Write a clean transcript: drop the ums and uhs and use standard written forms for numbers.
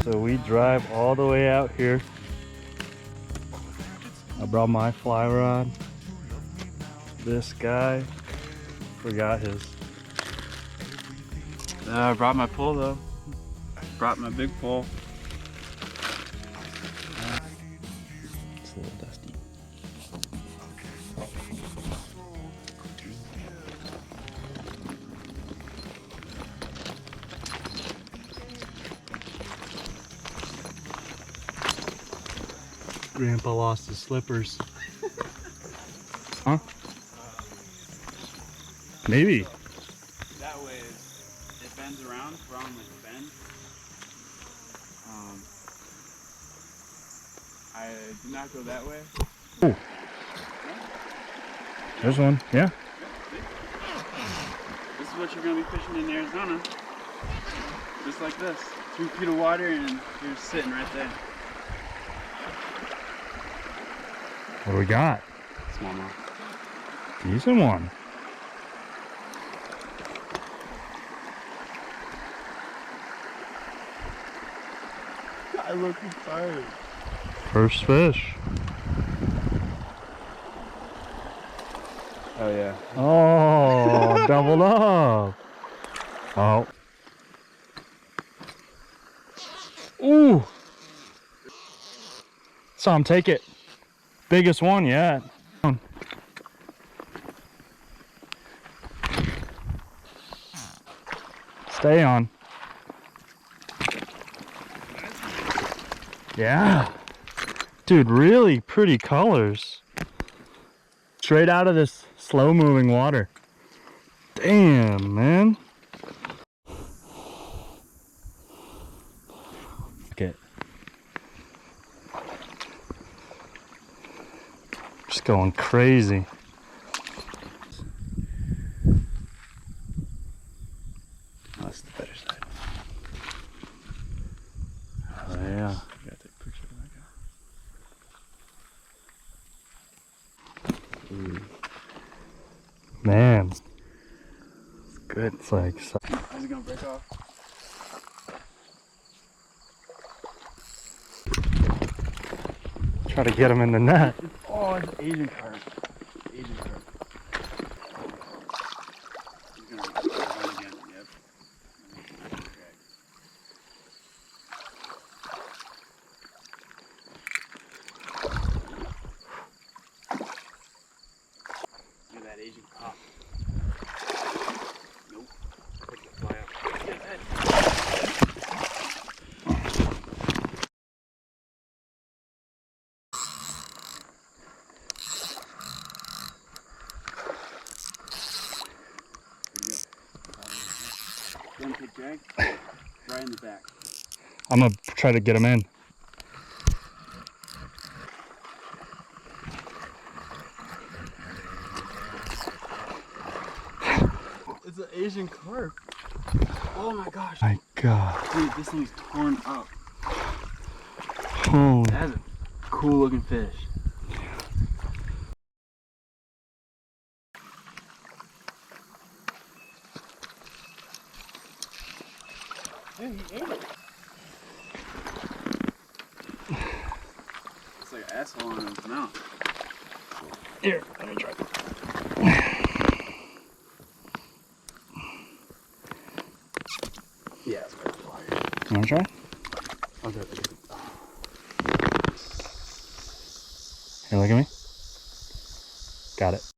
So we drive all the way out here. I brought my fly rod. This guy forgot his. I brought my pole though. Brought my big pole. It's a little dusty. Grandpa lost his slippers. Huh? Maybe. That way it bends around. We're on like a bend. I did not go that way. Oh. There's one. Yeah. This is what you're gonna be fishing in Arizona. Just like this. 2 feet of water and you're sitting right there. What do we got? Smallmouth. Decent one. I look tired. First fish. Oh yeah. Oh, doubled up. Oh. Ooh. Saw him take it. Biggest one yet. Stay on. Yeah. Dude, really pretty colors. Straight out of this slow moving water. Damn, man. Okay. Just going crazy. Oh, that's the better side. Oh yeah. I gotta take a picture of that guy. Man, It's good. it's like How's it gonna break off? try to get him in the net. Oh, it's Asian carp. Asian carp. He's gonna run again. Yep. Look at that Asian carp. Nope. Pick the fly up. Get that. One kick drag, right in the back. I'm gonna try to get him in. It's an Asian carp. Oh my gosh. My God. Dude, this thing's torn up. Holy. That's a cool looking fish. Dude, he ate it. It's like an asshole in his mouth. Here, let me try. Yeah, it's very fly. You wanna try? I'll do it. Here, look at me. Got it.